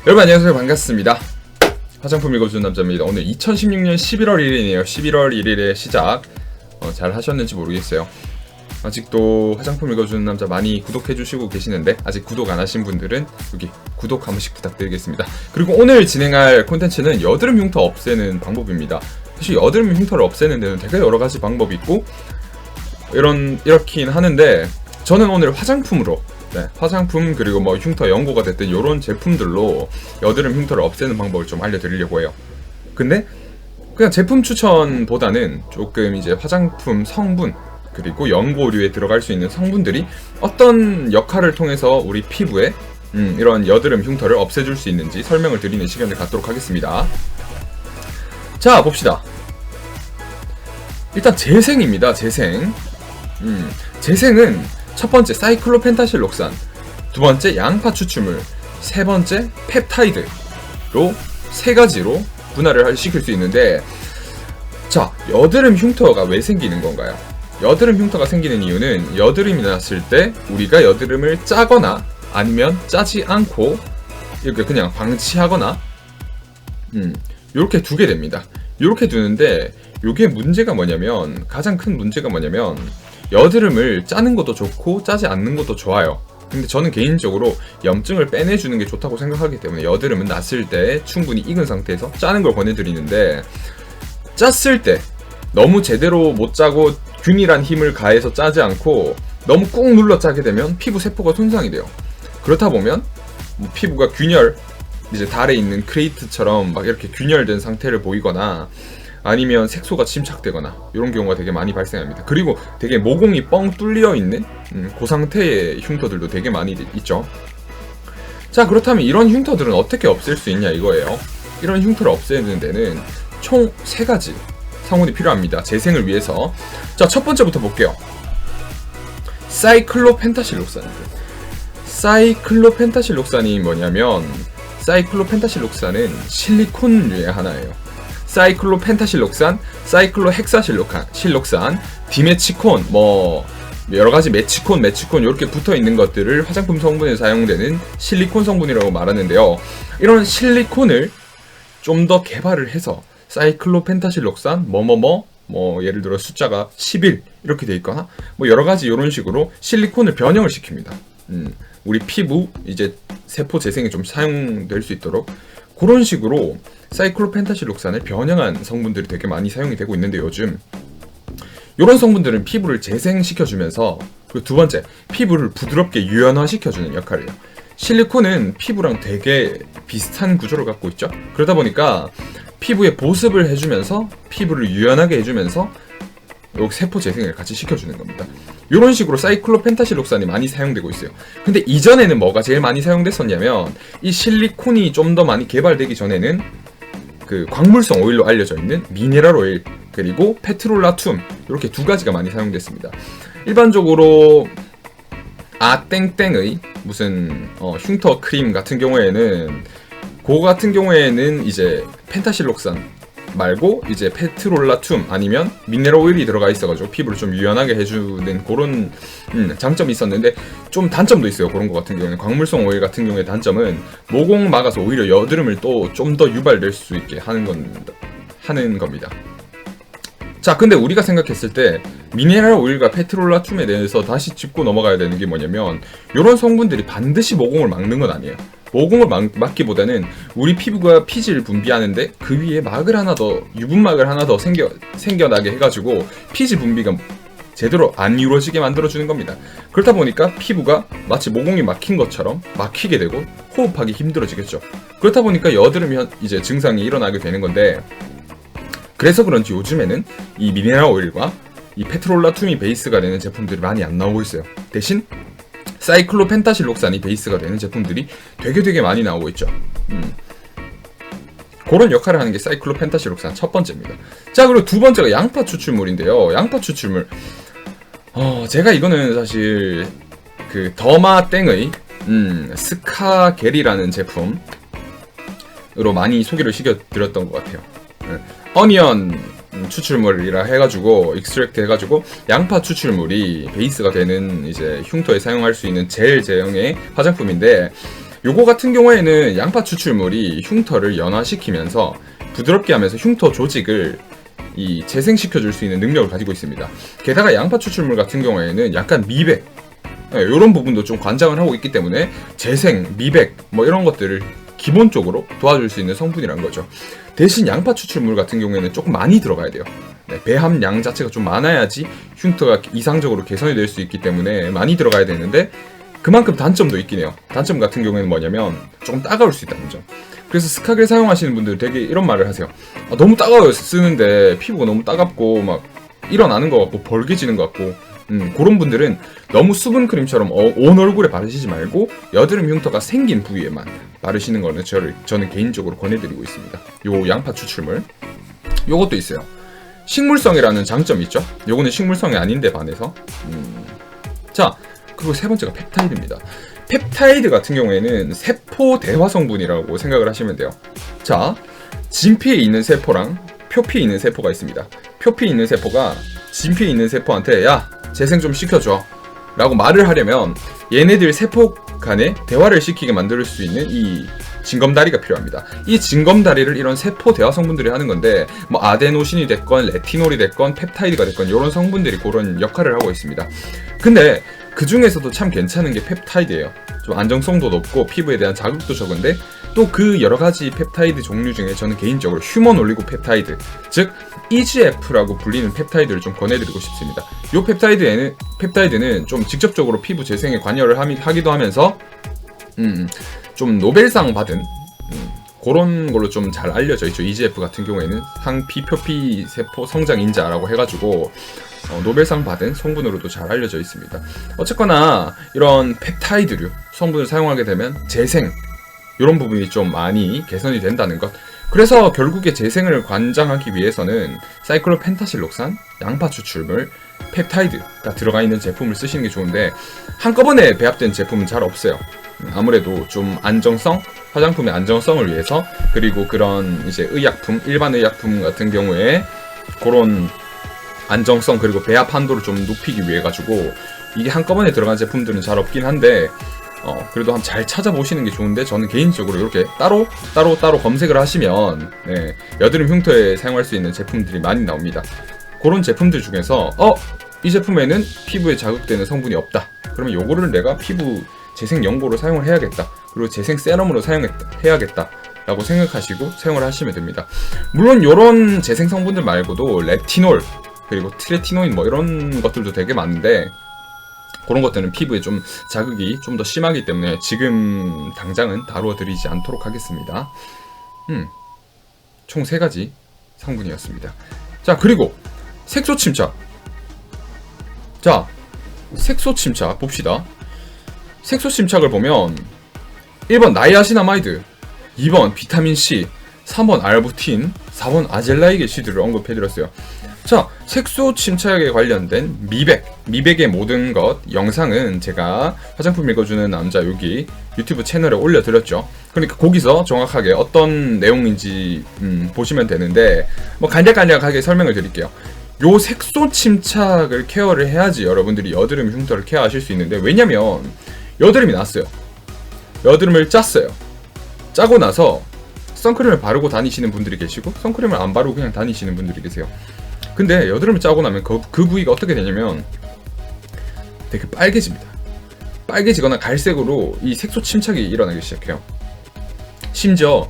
여러분 안녕하세요. 반갑습니다. 화장품 읽어주는 남자입니다. 오늘 2016년 11월 1일이네요. 11월 1일의 시작. 잘 하셨는지 모르겠어요. 아직도 화장품 읽어주는 남자 많이 구독해주시고 계시는데 아직 구독 안 하신 분들은 여기 구독 한 번씩 부탁드리겠습니다. 그리고 오늘 진행할 콘텐츠는 여드름 흉터 없애는 방법입니다. 사실 여드름 흉터를 없애는 데는 되게 여러 가지 방법이 있고 이렇긴 하는데 저는 오늘 화장품으로 화장품 그리고 뭐 흉터 연고가 됐든 이런 제품들로 여드름 흉터를 없애는 방법을 좀 알려드리려고 해요. 근데 그냥 제품 추천보다는 조금 이제 화장품 성분 그리고 연고류에 들어갈 수 있는 성분들이 어떤 역할을 통해서 우리 피부에 이런 여드름 흉터를 없애줄 수 있는지 설명을 드리는 시간을 갖도록 하겠습니다. 자, 봅시다. 일단 재생입니다. 재생. 재생은 첫 번째 사이클로펜타실록산, 두 번째 양파 추출물, 세 번째 펩타이드로 세 가지로 분할을 시킬 수 있는데, 자, 여드름 흉터가 왜 생기는 건가요? 여드름 흉터가 생기는 이유는 여드름이 났을 때 우리가 여드름을 짜거나 아니면 짜지 않고 이렇게 그냥 방치하거나 이렇게 두게 됩니다. 이렇게 두는데 이게 문제가 뭐냐면, 가장 큰 문제가 뭐냐면 여드름을 짜는 것도 좋고 짜지 않는 것도 좋아요. 근데 저는 개인적으로 염증을 빼내주는 게 좋다고 생각하기 때문에 여드름은 났을 때 충분히 익은 상태에서 짜는 걸 권해드리는데, 짰을 때 너무 제대로 못 짜고 균일한 힘을 가해서 짜지 않고 너무 꾹 눌러 짜게 되면 피부 세포가 손상이 돼요. 그렇다 보면 피부가 균열, 이제 달에 있는 크레이트처럼 막 이렇게 균열된 상태를 보이거나 아니면 색소가 침착되거나 이런 경우가 되게 많이 발생합니다. 그리고 되게 모공이 뻥 뚫려 있는 그 상태의 흉터들도 되게 많이 있죠. 자, 그렇다면 이런 흉터들은 어떻게 없앨 수 있냐 이거예요. 이런 흉터를 없애는 데는 총 3가지 성분이 필요합니다. 재생을 위해서. 자, 첫 번째부터 볼게요. 사이클로펜타실록산입니다. 사이클로펜타실록산이 뭐냐면, 사이클로펜타실록산은 실리콘류의 하나예요. 사이클로펜타실록산, 사이클로헥사실록산, 디메치콘, 뭐 여러가지 메치콘 이렇게 붙어있는 것들을 화장품 성분에 사용되는 실리콘 성분이라고 말하는데요. 이런 실리콘을 좀 더 개발을 해서 사이클로펜타실록산 뭐 예를 들어 숫자가 11 이렇게 돼 있거나 뭐 여러가지 이런 식으로 실리콘을 변형을 시킵니다. 우리 피부 이제 세포 재생에 좀 사용될 수 있도록 그런 식으로 사이클로펜타실록산을 변형한 성분들이 되게 많이 사용이 되고 있는데, 요즘 이런 성분들은 피부를 재생시켜주면서, 그리고 두 번째, 피부를 부드럽게 유연화시켜주는 역할을 해요. 실리콘은 피부랑 되게 비슷한 구조를 갖고 있죠. 그러다 보니까 피부에 보습을 해주면서 피부를 유연하게 해주면서 세포 재생을 같이 시켜주는 겁니다. 이런 식으로 사이클로펜타실록산이 많이 사용되고 있어요. 근데 이전에는 뭐가 제일 많이 사용됐었냐면, 이 실리콘이 좀 더 많이 개발되기 전에는 그 광물성 오일로 알려져 있는 미네랄 오일 그리고 페트롤라툼, 이렇게 2가지가 많이 사용됐습니다. 일반적으로 땡땡의 무슨 흉터 크림 같은 경우에는 이제 펜타실록산 말고 이제 페트롤라툼 아니면 미네랄 오일이 들어가 있어가지고 피부를 좀 유연하게 해주는 그런 장점이 있었는데, 좀 단점도 있어요. 그런 거 같은 경우에는 광물성 오일 같은 경우에 단점은 모공 막아서 오히려 여드름을 또 좀 더 유발될 수 있게 하는 겁니다. 자, 근데 우리가 생각했을 때 미네랄 오일과 페트롤라툼에 대해서 다시 짚고 넘어가야 되는 게 뭐냐면, 이런 성분들이 반드시 모공을 막는 건 아니에요. 모공을 막기보다는 우리 피부가 피지를 분비하는데 그 위에 막을 하나 더, 유분막을 하나 더 생겨나게 해가지고 피지 분비가 제대로 안 이루어지게 만들어주는 겁니다. 그렇다 보니까 피부가 마치 모공이 막힌 것처럼 막히게 되고 호흡하기 힘들어지겠죠. 그렇다 보니까 여드름 이제 증상이 일어나게 되는 건데, 그래서 그런지 요즘에는 이 미네랄 오일과 이 페트롤라툼이 베이스가 되는 제품들이 많이 안 나오고 있어요. 대신 사이클로펜타실록산이 베이스가 되는 제품들이 되게 많이 나오고 있죠. 그런 역할을 하는 게 사이클로펜타실록산 첫 번째입니다. 자, 그리고 두 번째가 양파 추출물인데요. 양파 추출물. 제가 이거는 사실 그 더마땡의 스카겔이라는 제품으로 많이 소개를 시켜드렸던 것 같아요. 어니언 추출물이라 해가지고 익스트랙트 해가지고 양파 추출물이 베이스가 되는 이제 흉터에 사용할 수 있는 젤 제형의 화장품인데, 요거 같은 경우에는 양파 추출물이 흉터를 연화시키면서 부드럽게 하면서 흉터 조직을 재생시켜줄 수 있는 능력을 가지고 있습니다. 게다가 양파 추출물 같은 경우에는 약간 미백, 이런 부분도 좀 관장을 하고 있기 때문에 재생, 미백 뭐 이런 것들을 기본적으로 도와줄 수 있는 성분이란 거죠. 대신 양파 추출물 같은 경우에는 조금 많이 들어가야 돼요. 배합량 자체가 좀 많아야지 흉터가 이상적으로 개선이 될 수 있기 때문에 많이 들어가야 되는데, 그만큼 단점도 있긴 해요. 단점 같은 경우에는 뭐냐면 조금 따가울 수 있다는 점. 그래서 스카겔 사용하시는 분들 되게 이런 말을 하세요. 너무 따가워요, 쓰는데 피부가 너무 따갑고 막 일어나는 것 같고 벌게지는 것 같고, 그런 분들은 너무 수분 크림처럼 온 얼굴에 바르시지 말고 여드름 흉터가 생긴 부위에만 바르시는 거는 저는 개인적으로 권해드리고 있습니다. 요 양파 추출물 요것도 있어요. 식물성이라는 장점이 있죠. 요거는 식물성이 아닌데 반해서 자, 그리고 세 번째가 펩타이드입니다. 펩타이드 같은 경우에는 세포 대화 성분이라고 생각을 하시면 돼요. 자, 진피에 있는 세포랑 표피에 있는 세포가 있습니다. 표피에 있는 세포가 진피에 있는 세포한테 야, 재생 좀 시켜줘 라고 말을 하려면 얘네들 세포 간에 대화를 시키게 만들 수 있는 이 징검다리가 필요합니다. 이 징검다리를 이런 세포 대화 성분들이 하는 건데, 뭐 아데노신이 됐건 레티놀이 됐건 펩타이드가 됐건 이런 성분들이 그런 역할을 하고 있습니다. 근데 그 중에서도 참 괜찮은 게 펩타이드예요. 좀 안정성도 높고 피부에 대한 자극도 적은데, 또 그 여러 가지 펩타이드 종류 중에 저는 개인적으로 휴먼 올리고 펩타이드, 즉 EGF라고 불리는 펩타이드를 좀 권해드리고 싶습니다. 이 펩타이드는 좀 직접적으로 피부 재생에 관여를 하기도 하면서 좀 노벨상 받은 그런 걸로 좀 잘 알려져 있죠. EGF 같은 경우에는 상피 표피 세포 성장 인자라고 해가지고 노벨상 받은 성분으로도 잘 알려져 있습니다. 어쨌거나 이런 펩타이드류 성분을 사용하게 되면 재생 이런 부분이 좀 많이 개선이 된다는 것. 그래서 결국에 재생을 관장하기 위해서는 사이클로펜타실록산, 양파 추출물, 펩타이드가 들어가 있는 제품을 쓰시는 게 좋은데, 한꺼번에 배합된 제품은 잘 없어요. 아무래도 좀 안정성, 화장품의 안정성을 위해서, 그리고 그런 이제 의약품, 일반 의약품 같은 경우에 그런 안정성 그리고 배합 한도를 좀 높이기 위해 가지고 이게 한꺼번에 들어간 제품들은 잘 없긴 한데, 그래도 한번 잘 찾아보시는 게 좋은데, 저는 개인적으로 이렇게 따로 검색을 하시면 여드름 흉터에 사용할 수 있는 제품들이 많이 나옵니다. 그런 제품들 중에서 이 제품에는 피부에 자극되는 성분이 없다. 그러면 요거를 내가 피부 재생 연고로 사용을 해야겠다. 그리고 재생 세럼으로 해야겠다. 라고 생각하시고 사용을 하시면 됩니다. 물론 요런 재생 성분들 말고도 레티놀, 그리고 트레티노인 뭐 이런 것들도 되게 많은데, 그런 것들은 피부에 좀 자극이 좀 더 심하기 때문에 지금 당장은 다루어 드리지 않도록 하겠습니다. 총 3가지 성분이었습니다. 자, 그리고 색소 침착. 자, 색소 침착 봅시다. 색소 침착을 보면 1번 나이아시나마이드, 2번 비타민C, 3번 알부틴, 4번 아젤라이게 시드를 언급해드렸어요. 자, 색소 침착에 관련된 미백의 모든 것 영상은 제가 화장품 읽어주는 남자 여기 유튜브 채널에 올려드렸죠. 그러니까 거기서 정확하게 어떤 내용인지 보시면 되는데, 뭐 간략하게 설명을 드릴게요. 요 색소 침착을 케어를 해야지 여러분들이 여드름 흉터를 케어하실 수 있는데, 왜냐면 여드름이 났어요. 여드름을 짰어요. 짜고 나서 선크림을 바르고 다니시는 분들이 계시고 선크림을 안 바르고 그냥 다니시는 분들이 계세요. 근데 여드름을 짜고 나면 그 부위가 어떻게 되냐면 되게 빨개집니다. 빨개지거나 갈색으로 이 색소 침착이 일어나기 시작해요. 심지어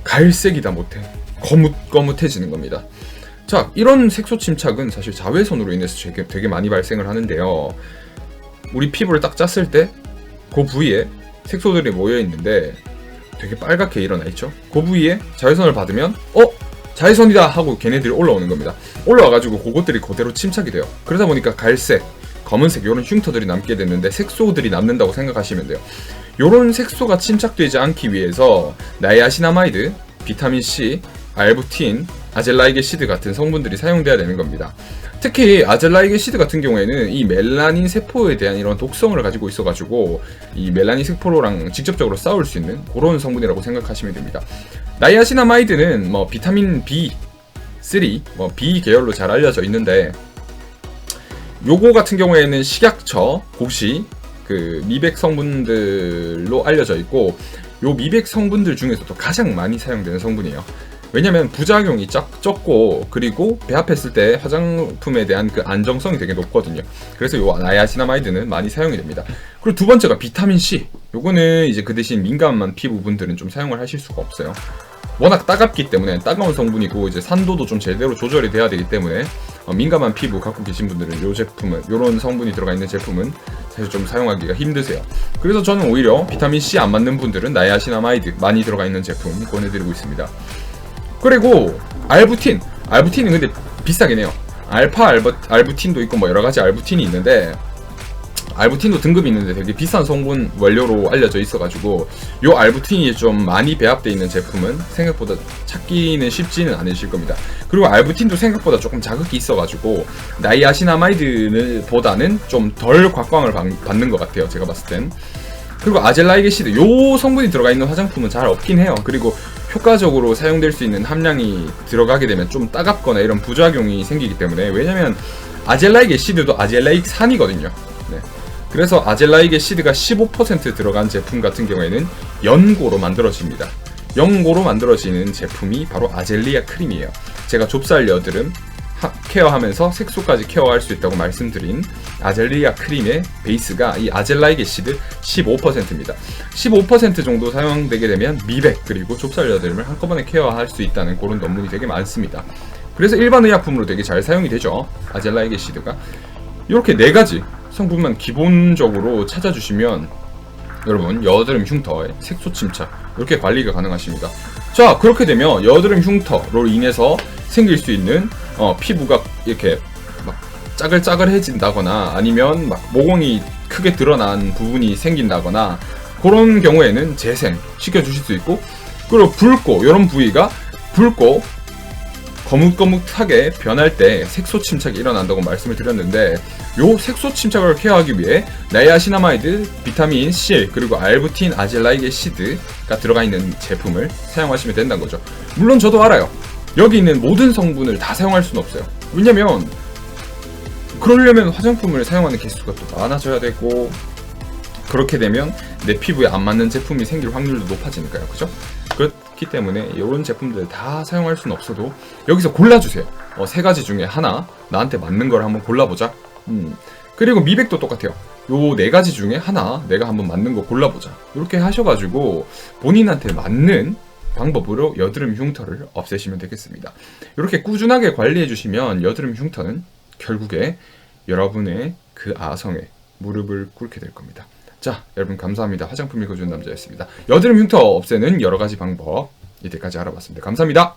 갈색이다 못해 거뭇거뭇해지는 겁니다. 자, 이런 색소 침착은 사실 자외선으로 인해서 되게 많이 발생을 하는데요. 우리 피부를 딱 짰을 때 그 부위에 색소들이 모여 있는데 되게 빨갛게 일어나 있죠. 그 부위에 자외선을 받으면 자외선이다 하고 걔네들이 올라오는 겁니다. 올라와가지고 그것들이 그대로 침착이 돼요. 그러다 보니까 갈색, 검은색 이런 흉터들이 남게 됐는데 색소들이 남는다고 생각하시면 돼요. 이런 색소가 침착되지 않기 위해서 나이아시나마이드, 비타민C, 알부틴, 아젤라이게시드 같은 성분들이 사용돼야 되는 겁니다. 특히 아젤라이게시드 같은 경우에는 이 멜라닌 세포에 대한 이런 독성을 가지고 있어가지고 이 멜라닌 세포랑 직접적으로 싸울 수 있는 그런 성분이라고 생각하시면 됩니다. 나이아시나마이드는 뭐 비타민 B3, 뭐 B 계열로 잘 알려져 있는데, 요거 같은 경우에는 식약처 고시 그 미백 성분들로 알려져 있고, 요 미백 성분들 중에서도 가장 많이 사용되는 성분이에요. 왜냐면 부작용이 적고, 그리고 배합했을 때 화장품에 대한 그 안정성이 되게 높거든요. 그래서 요 나이아시나마이드는 많이 사용이 됩니다. 그리고 두 번째가 비타민C. 요거는 이제 그 대신 민감한 피부분들은 좀 사용을 하실 수가 없어요. 워낙 따갑기 때문에, 따가운 성분이고 이제 산도도 좀 제대로 조절이 돼야 되기 때문에 민감한 피부 갖고 계신 분들은 요 제품은, 요런 성분이 들어가 있는 제품은 사실 좀 사용하기가 힘드세요. 그래서 저는 오히려 비타민C 안 맞는 분들은 나이아시나마이드 많이 들어가 있는 제품 권해드리고 있습니다. 그리고 알부틴은 근데 비싸긴 해요. 알부틴도 있고 뭐 여러가지 알부틴이 있는데, 알부틴도 등급이 있는데 되게 비싼 성분 원료로 알려져 있어가지고, 요 알부틴이 좀 많이 배합되어 있는 제품은 생각보다 찾기는 쉽지는 않으실 겁니다. 그리고 알부틴도 생각보다 조금 자극이 있어가지고 나이아시나마이드 보다는 좀 덜 곽광을 받는 것 같아요, 제가 봤을 땐. 그리고 아젤라이게시드, 요 성분이 들어가 있는 화장품은 잘 없긴 해요. 그리고 효과적으로 사용될 수 있는 함량이 들어가게 되면 좀 따갑거나 이런 부작용이 생기기 때문에, 왜냐면 아젤라이게시드도 아젤라익산이거든요. 네. 그래서 아젤라이게시드가 15% 들어간 제품 같은 경우에는 연고로 만들어집니다. 연고로 만들어지는 제품이 바로 아젤리아 크림이에요. 제가 좁쌀 여드름 케어하면서 색소까지 케어할 수 있다고 말씀드린 아젤리아 크림의 베이스가 이 아젤라이게시드 15%입니다. 15% 정도 사용되게 되면 미백 그리고 좁쌀 여드름을 한꺼번에 케어할 수 있다는 그런 논문이 되게 많습니다. 그래서 일반 의약품으로 되게 잘 사용이 되죠, 아젤라이게시드가. 이렇게 4가지 성분만 기본적으로 찾아주시면 여러분 여드름 흉터에 색소 침착 이렇게 관리가 가능하십니다. 자, 그렇게 되면 여드름 흉터로 인해서 생길 수 있는 피부가 이렇게 막 짜글짜글해진다거나, 아니면 막 모공이 크게 드러난 부분이 생긴다거나, 그런 경우에는 재생 시켜주실 수 있고, 그리고 붉고, 이런 부위가 붉고 거뭇거뭇하게 변할 때 색소 침착이 일어난다고 말씀을 드렸는데, 요 색소 침착을 케어하기 위해 나이아시나마이드, 비타민 C, 그리고 알부틴, 아젤라이게시드가 들어가 있는 제품을 사용하시면 된다는 거죠. 물론 저도 알아요, 여기 있는 모든 성분을 다 사용할 수는 없어요. 왜냐면 그러려면 화장품을 사용하는 개수가 또 많아져야 되고, 그렇게 되면 내 피부에 안 맞는 제품이 생길 확률도 높아지니까요, 그죠? 그렇기 때문에 이런 제품들 다 사용할 수는 없어도 여기서 골라주세요. 3가지 중에 하나 나한테 맞는 걸 한번 골라보자. 그리고 미백도 똑같아요. 요 4가지 중에 하나 내가 한번 맞는 거 골라보자. 이렇게 하셔가지고 본인한테 맞는 방법으로 여드름 흉터를 없애시면 되겠습니다. 이렇게 꾸준하게 관리해주시면 여드름 흉터는 결국에 여러분의 그 아성에 무릎을 꿇게 될 겁니다. 자, 여러분 감사합니다. 화장품 읽어주는 남자였습니다. 여드름 흉터 없애는 여러가지 방법 이때까지 알아봤습니다. 감사합니다.